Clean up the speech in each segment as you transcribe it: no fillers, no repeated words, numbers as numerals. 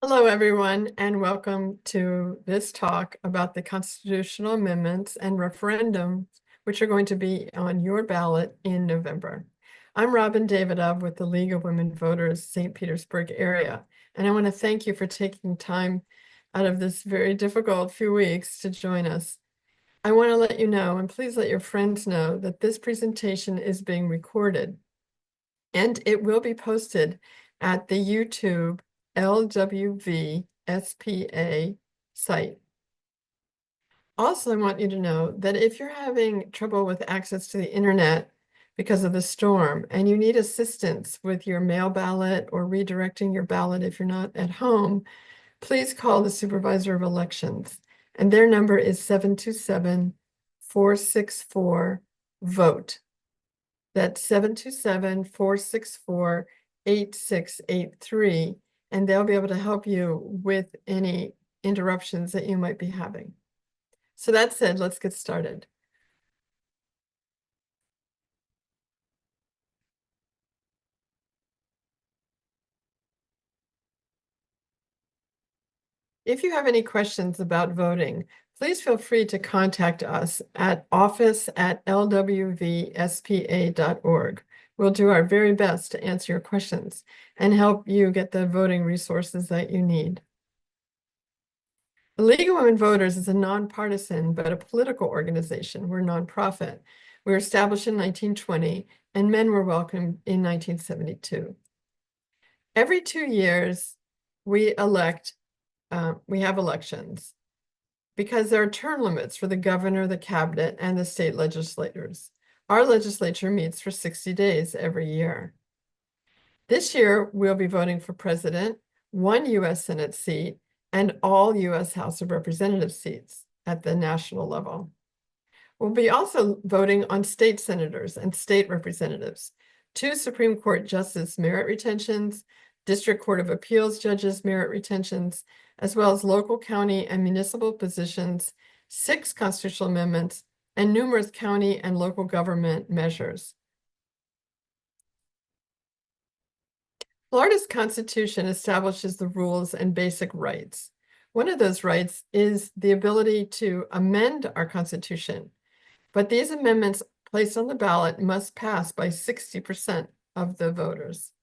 Hello, everyone, and welcome to this talk about the constitutional amendments and referendums, which are going to be on your ballot in November. I'm Robin Davidov with the League of Women Voters, St. Petersburg area, and I want to thank you for taking time out of this very difficult few weeks to join us. I want to let you know, and please let your friends know, that this presentation is being recorded, and it will be posted at the YouTube LWVSPA site. Also, I want you to know that if you're having trouble with access to the internet because of the storm and you need assistance with your mail ballot or redirecting your ballot if you're not at home, please call the Supervisor of Elections. And their number is 727-464-VOTE. That's 727-464-8683, and they'll be able to help you with any interruptions that you might be having. So that said, let's get started. If you have any questions about voting, please feel free to contact us at office@lwvspa.org. We'll do our very best to answer your questions and help you get the voting resources that you need. The League of Women Voters is a nonpartisan but a political organization. We're a nonprofit. We were established in 1920, and men were welcomed in 1972. Every 2 years, we have elections because there are term limits for the governor, the cabinet, and the state legislators. Our legislature meets for 60 days every year. This year, we'll be voting for president, one U.S. Senate seat, and all U.S. House of Representatives seats at the national level. We'll be also voting on state senators and state representatives, 2 Supreme Court justice merit retentions, District Court of Appeals judges merit retentions, as well as local, county, and municipal positions, 6 constitutional amendments, and numerous county and local government measures. Florida's Constitution establishes the rules and basic rights. One of those rights is the ability to amend our Constitution, but these amendments placed on the ballot must pass by 60% of the voters.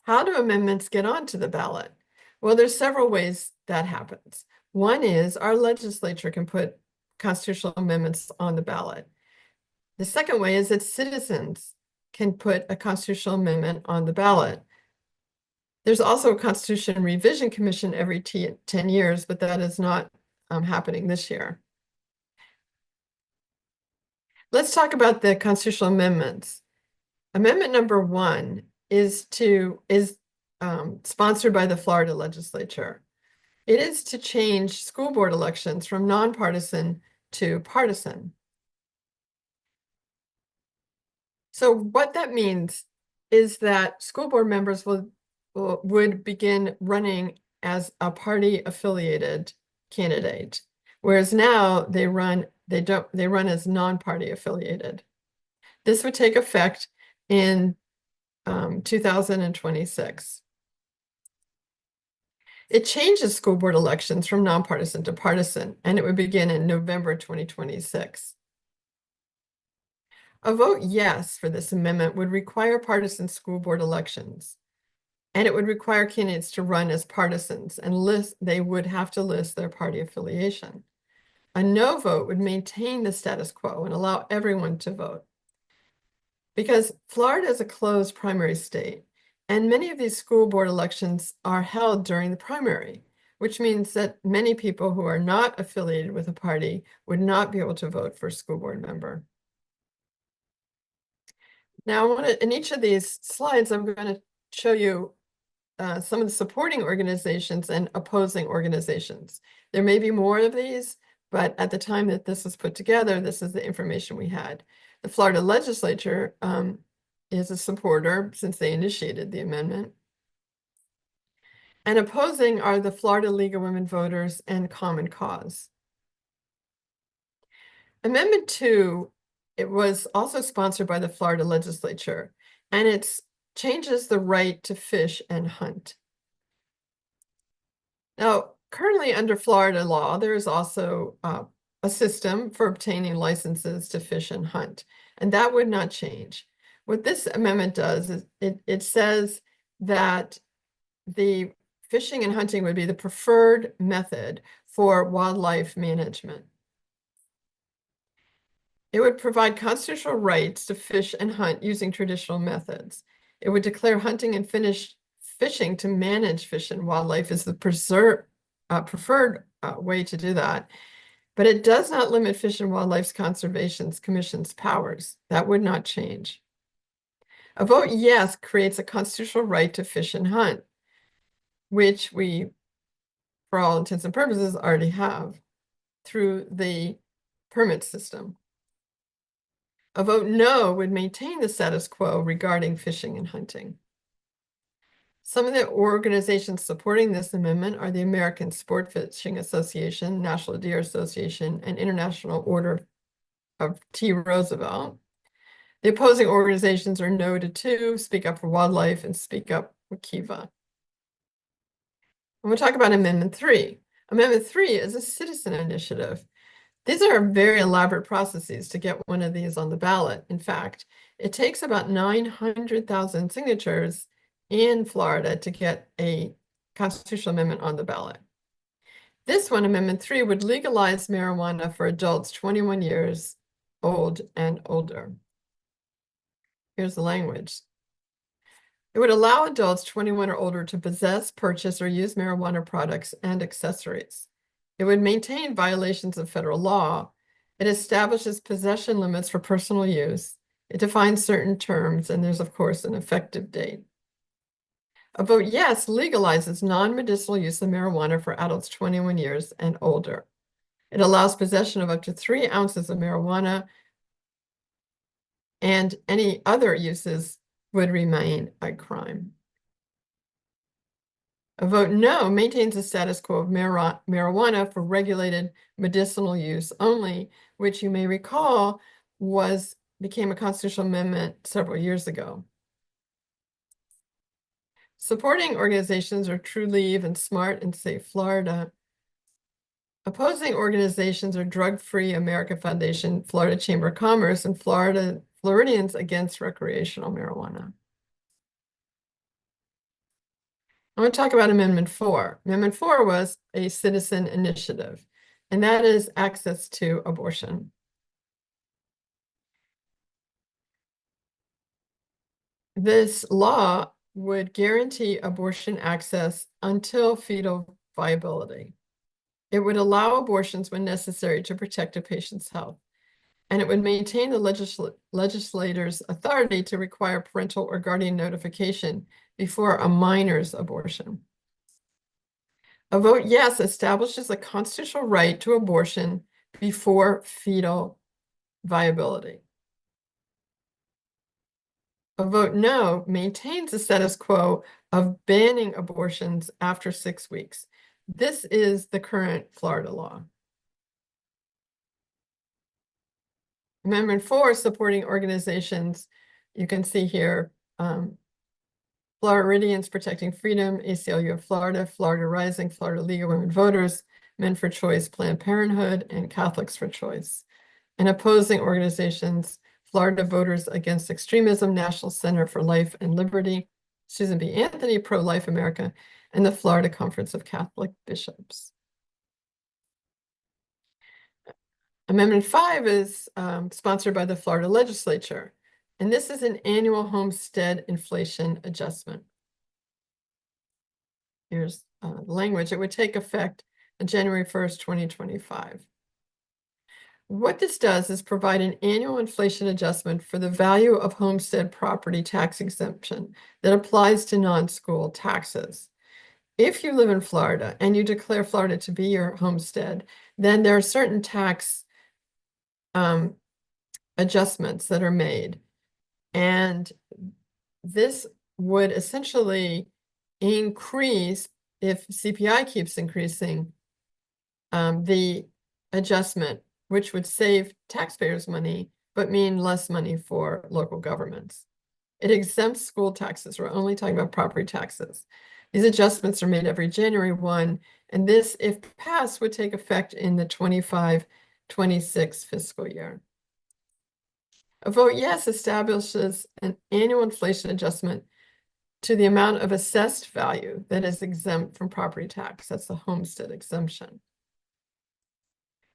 How do amendments get onto the ballot? Well, there's several ways that happens. One is our legislature can put constitutional amendments on the ballot. The second way is that citizens can put a constitutional amendment on the ballot. There's also a Constitution Revision Commission every 10 years, but that is not happening this year. Let's talk about the constitutional amendments. Amendment number 1 is sponsored by the Florida legislature. It is to change school board elections from nonpartisan to partisan. So what that means is that school board members would begin running as a party affiliated candidate, whereas now they run as non-party affiliated. This would take effect in 2026. It changes school board elections from nonpartisan to partisan, and it would begin in November 2026. A vote yes for this amendment would require partisan school board elections, and it would require candidates to run as partisans, and they would have to list their party affiliation. A no vote would maintain the status quo and allow everyone to vote. Because Florida is a closed primary state, and many of these school board elections are held during the primary, which means that many people who are not affiliated with a party would not be able to vote for a school board member. Now, in each of these slides, I'm going to show you some of the supporting organizations and opposing organizations. There may be more of these, but at the time that this was put together, this is the information we had. The Florida legislature is a supporter since they initiated the amendment. And opposing are the Florida League of Women Voters and Common Cause. Amendment 2, it was also sponsored by the Florida legislature, and it changes the right to fish and hunt. Now, currently under Florida law, there is also a system for obtaining licenses to fish and hunt, and that would not change. What this amendment does is it says that the fishing and hunting would be the preferred method for wildlife management. It would provide constitutional rights to fish and hunt using traditional methods. It would declare hunting and fishing to manage fish and wildlife as the preferred way to do that. But it does not limit Fish and Wildlife Conservation Commission's powers. That would not change. A vote yes creates a constitutional right to fish and hunt, which we, for all intents and purposes, already have through the permit system. A vote no would maintain the status quo regarding fishing and hunting. Some of the organizations supporting this amendment are the American Sport Fishing Association, National Deer Association, and International Order of T. Roosevelt. The opposing organizations are No to 2, Speak Up for Wildlife, and Speak Up Wikiva. And we'll talk about Amendment 3. Amendment 3 is a citizen initiative. These are very elaborate processes to get one of these on the ballot. In fact, it takes about 900,000 signatures in Florida to get a constitutional amendment on the ballot. This one, Amendment 3, would legalize marijuana for adults 21 years old and older. Here's the language. It would allow adults 21 or older to possess, purchase, or use marijuana products and accessories. It would maintain violations of federal law. It establishes possession limits for personal use. It defines certain terms, and there's, of course, an effective date. A vote yes legalizes non-medicinal use of marijuana for adults 21 years and older. It allows possession of up to 3 ounces of marijuana, and any other uses would remain a crime. A vote no maintains the status quo of marijuana for regulated medicinal use only, which you may recall became a constitutional amendment several years ago. Supporting organizations are True Leave and Smart and Safe Florida. Opposing organizations are Drug Free America Foundation, Florida Chamber of Commerce, and Floridians Against Recreational Marijuana. I want to talk about Amendment 4. Amendment 4 was a citizen initiative, and that is access to abortion. This law would guarantee abortion access until fetal viability. It would allow abortions when necessary to protect a patient's health, and it would maintain the legislator's authority to require parental or guardian notification before a minor's abortion. A vote yes establishes a constitutional right to abortion before fetal viability. A vote no maintains the status quo of banning abortions after 6 weeks. This is the current Florida law. Amendment 4, supporting organizations, you can see here, Floridians Protecting Freedom, ACLU of Florida, Florida Rising, Florida League of Women Voters, Men for Choice, Planned Parenthood, and Catholics for Choice. And opposing organizations, Florida Voters Against Extremism, National Center for Life and Liberty, Susan B. Anthony, Pro-Life America, and the Florida Conference of Catholic Bishops. Amendment 5 is sponsored by the Florida legislature, and this is an annual homestead inflation adjustment. Here's the language. It would take effect on January 1st, 2025. What this does is provide an annual inflation adjustment for the value of homestead property tax exemption that applies to non-school taxes. If you live in Florida and you declare Florida to be your homestead, then there are certain tax adjustments that are made. And this would essentially increase, if CPI keeps increasing, the adjustment, which would save taxpayers money, but mean less money for local governments. It exempts school taxes. We're only talking about property taxes. These adjustments are made every January 1, and this, if passed, would take effect in the 25-26 fiscal year. A vote yes establishes an annual inflation adjustment to the amount of assessed value that is exempt from property tax. That's the homestead exemption.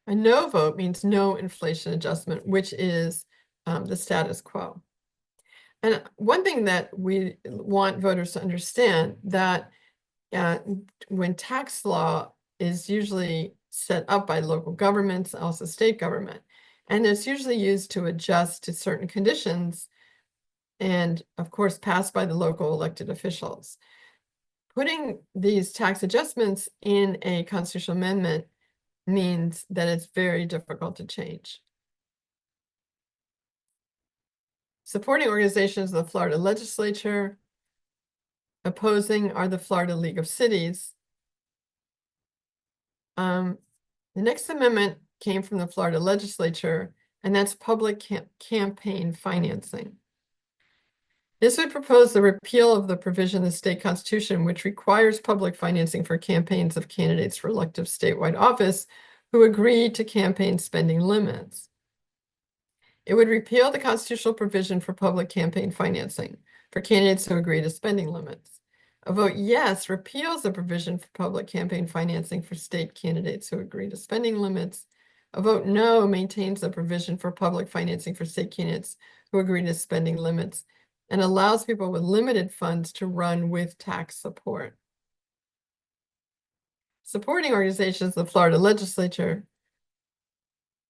A no vote means no inflation adjustment, which is the status quo. And one thing that we want voters to understand that when tax law is usually set up by local governments, also state government, and it's usually used to adjust to certain conditions and, of course, passed by the local elected officials. Putting these tax adjustments in a constitutional amendment means that it's very difficult to change. Supporting organizations of the Florida legislature. Opposing are the Florida League of Cities. The next amendment came from the Florida legislature, and that's public campaign financing. This would propose the repeal of the provision of the state constitution, which requires public financing for campaigns of candidates for elective statewide office who agree to campaign spending limits. It would repeal the constitutional provision for public campaign financing for candidates who agree to spending limits. A vote yes repeals the provision for public campaign financing for state candidates who agree to spending limits. A vote no maintains the provision for public financing for state candidates who agree to spending limits and allows people with limited funds to run with tax support. Supporting organizations of the Florida legislature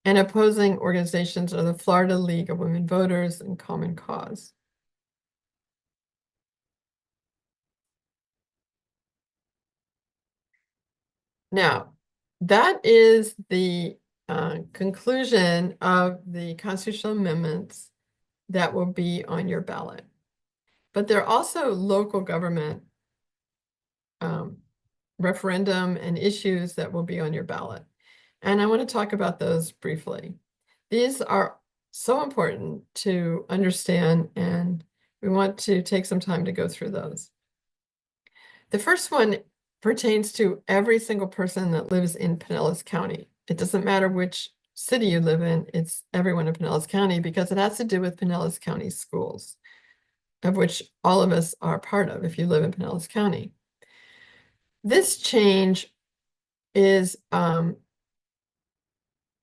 and opposing organizations are the Florida League of Women Voters and Common Cause. Now, that is the conclusion of the constitutional amendments that will be on your ballot. But there are also local government referendum and issues that will be on your ballot. And I want to talk about those briefly. These are so important to understand, and we want to take some time to go through those. The first one pertains to every single person that lives in Pinellas County. It doesn't matter which city you live in, it's everyone in Pinellas County because it has to do with Pinellas County schools, of which all of us are part of if you live in Pinellas County. This change is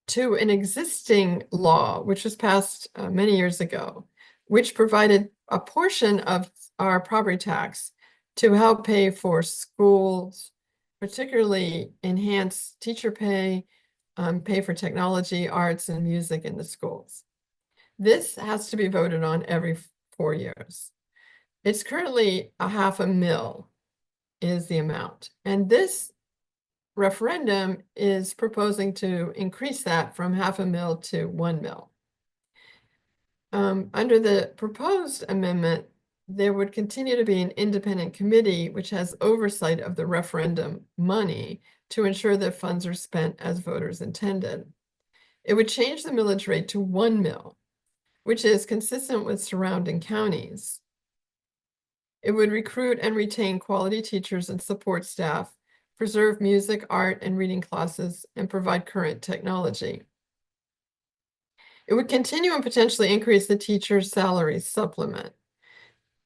to an existing law, which was passed many years ago, which provided a portion of our property tax to help pay for schools, particularly enhance teacher pay, pay for technology, arts, and music in the schools. This has to be voted on every 4 years. It's currently a $500,000 is the amount. And this referendum is proposing to increase that from $500,000 to $1 million. Under the proposed amendment, there would continue to be an independent committee which has oversight of the referendum money to ensure that funds are spent as voters intended. It would change the millage rate to $1 million, which is consistent with surrounding counties. It would recruit and retain quality teachers and support staff, preserve music, art, and reading classes, and provide current technology. It would continue and potentially increase the teacher's salary supplement.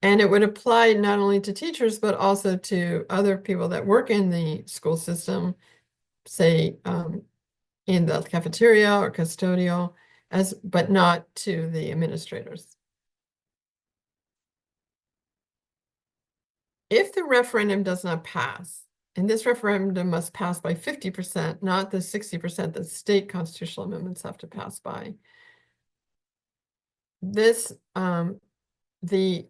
And it would apply not only to teachers, but also to other people that work in the school system, say in the cafeteria or custodial, but not to the administrators. If the referendum does not pass, and this referendum must pass by 50%, not the 60% that state constitutional amendments have to pass by, this the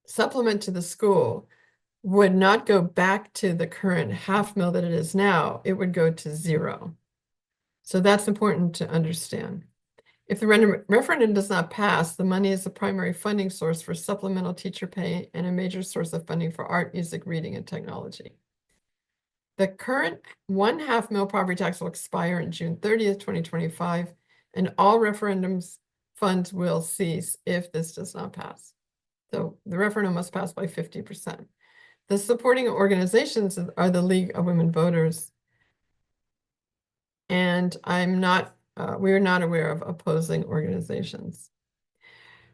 supplement to the school would not go back to the current $500,000 that it is now, it would go to zero. So that's important to understand. If the referendum does not pass, the money is the primary funding source for supplemental teacher pay and a major source of funding for art, music, reading, and technology. The current $500,000 property tax will expire on June 30th, 2025, and all referendums funds will cease if this does not pass. So the referendum must pass by 50%. The supporting organizations are the League of Women Voters. And we are not aware of opposing organizations.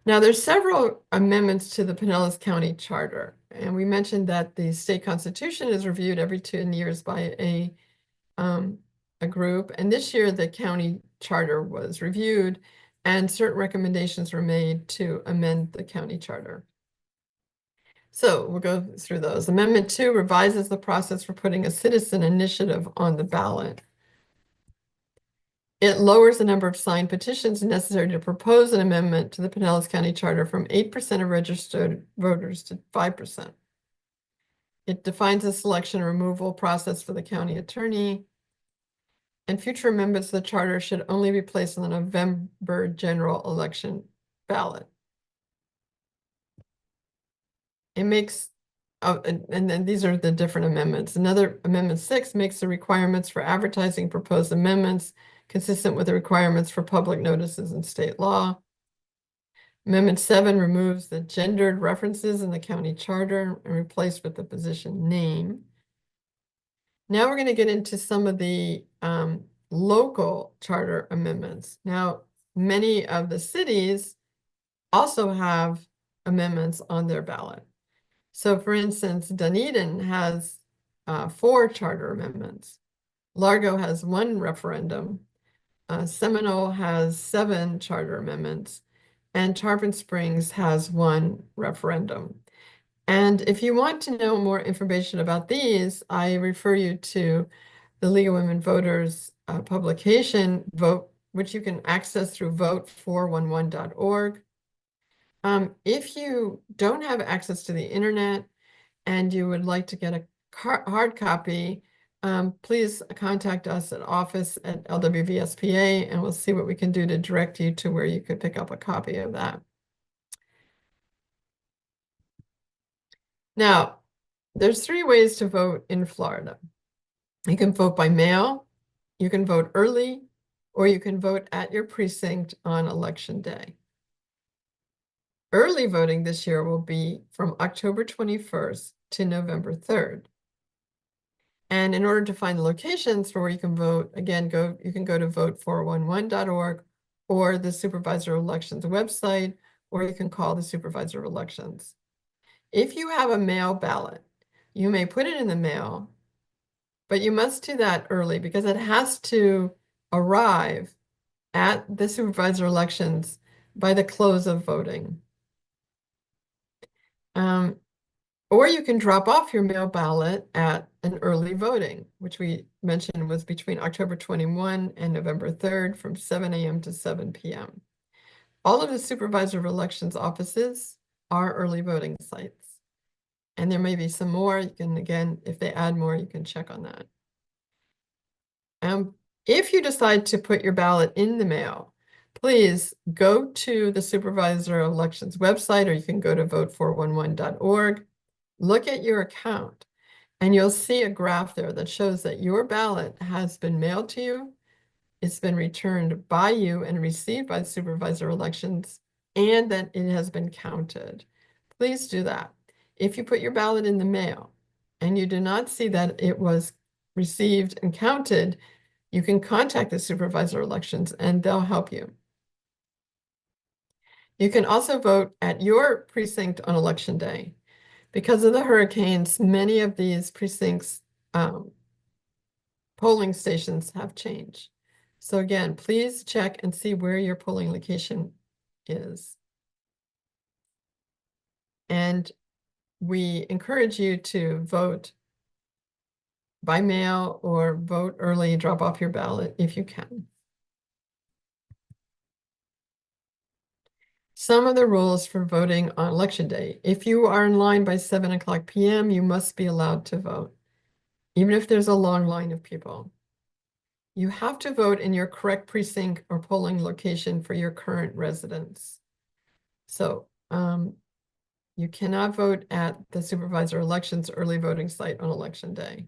Now, there's several amendments to the Pinellas County Charter, and we mentioned that the state constitution is reviewed every 10 years by a group, and this year the county charter was reviewed, and certain recommendations were made to amend the county charter. So we'll go through those. Amendment 2 revises the process for putting a citizen initiative on the ballot. It lowers the number of signed petitions necessary to propose an amendment to the Pinellas County Charter from 8% of registered voters to 5%. It defines a selection and removal process for the county attorney. And future amendments to the charter should only be placed on the November general election ballot. It makes, and then these are the different amendments. Another Amendment 6 makes the requirements for advertising proposed amendments consistent with the requirements for public notices in state law. Amendment 7 removes the gendered references in the county charter and replaced with the position name. Now we're going to get into some of the local charter amendments. Now, many of the cities also have amendments on their ballot. So for instance, Dunedin has 4 charter amendments. Largo has 1 referendum. Seminole has 7 charter amendments, and Tarpon Springs has 1 referendum. And if you want to know more information about these, I refer you to the League of Women Voters publication, which you can access through vote411.org. If you don't have access to the internet and you would like to get a hard copy, please contact us at office@LWVSPA, and we'll see what we can do to direct you to where you could pick up a copy of that. Now, there's 3 ways to vote in Florida. You can vote by mail, you can vote early, or you can vote at your precinct on election day. Early voting this year will be from October 21st to November 3rd. And in order to find the locations for where you can vote, again, you can go to vote411.org or the Supervisor of Elections website, or you can call the Supervisor of Elections. If you have a mail ballot, you may put it in the mail, but you must do that early because it has to arrive at the Supervisor of Elections by the close of voting. Or you can drop off your mail ballot at an early voting, which we mentioned was between October 21 and November 3rd from 7 a.m. to 7 p.m. All of the Supervisor of Elections offices are early voting sites. And there may be some more. You can, again, if they add more, you can check on that. If you decide to put your ballot in the mail, please go to the Supervisor of Elections website, or you can go to vote411.org. Look at your account, and you'll see a graph there that shows that your ballot has been mailed to you, it's been returned by you and received by the Supervisor of Elections, and that it has been counted. Please do that. If you put your ballot in the mail and you do not see that it was received and counted, you can contact the Supervisor of Elections and they'll help you. You can also vote at your precinct on election day. Because of the hurricanes, many of these precincts, polling stations have changed. So again, please check and see where your polling location is. And we encourage you to vote by mail or vote early, drop off your ballot if you can. Some of the rules for voting on election day. If you are in line by 7 o'clock p.m., you must be allowed to vote, even if there's a long line of people. You have to vote in your correct precinct or polling location for your current residence. So you cannot vote at the Supervisor of Elections early voting site on election day.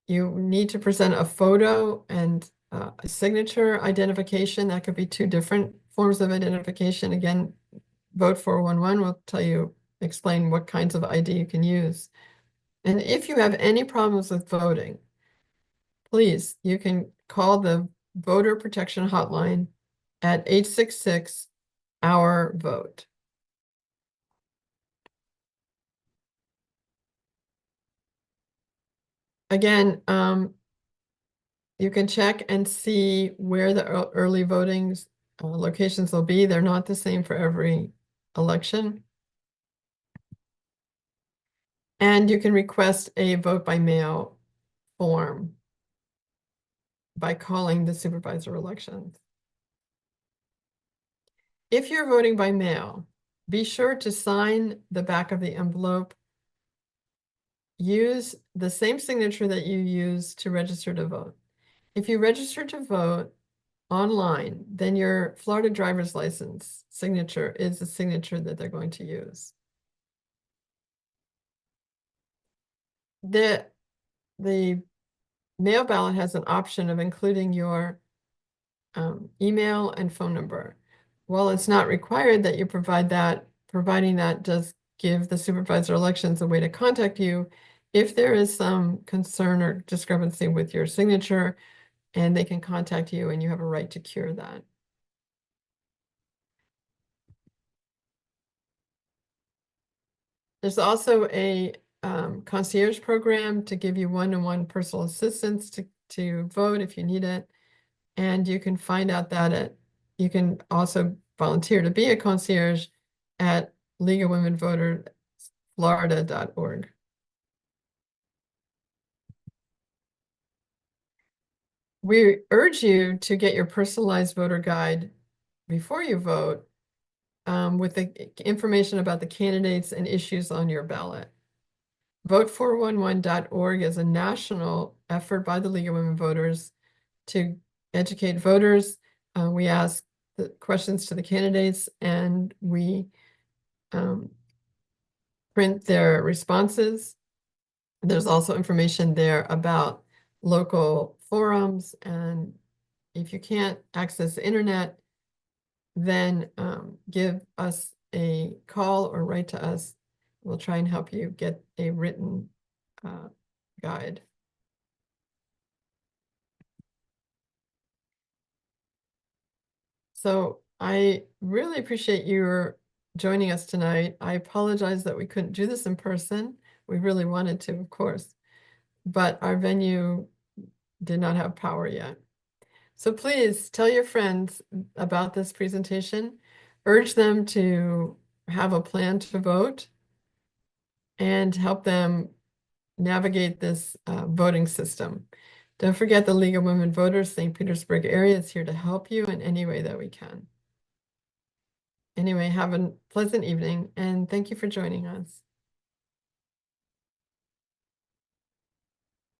You need to present a photo and a signature identification. That could be 2 different forms of identification. Again, Vote 411 will explain what kinds of ID you can use. And if you have any problems with voting, please, you can call the Voter Protection Hotline at 866 Our Vote. Again, you can check and see where the early voting locations will be. They're not the same for every election. And you can request a vote by mail form by calling the supervisor elections. If you're voting by mail, be sure to sign the back of the envelope. Use the same signature that you use to register to vote. If you register to vote online, then your Florida driver's license signature is the signature that they're going to use. The mail ballot has an option of including your email and phone number. While it's not required that you provide that, providing that does give the supervisor elections a way to contact you if there is some concern or discrepancy with your signature, and they can contact you and you have a right to cure that. There's also a concierge program to give you one-on-one personal assistance to vote if you need it. And you can find out you can also volunteer to be a concierge at League of Women Voters Florida.org. We urge you to get your personalized voter guide before you vote with the information about the candidates and issues on your ballot. Vote411.org is a national effort by the League of Women Voters to educate voters. We ask the questions to the candidates and we print their responses. There's also information there about local forums, and if you can't access the internet, then give us a call or write to us. We'll try and help you get a written guide. So I really appreciate your joining us tonight. I apologize that we couldn't do this in person. We really wanted to, of course, but our venue did not have power yet. So please tell your friends about this presentation. Urge them to have a plan to vote and help them navigate this voting system. Don't forget the League of Women Voters St. Petersburg area is here to help you in any way that we can. Anyway, have a pleasant evening and thank you for joining us.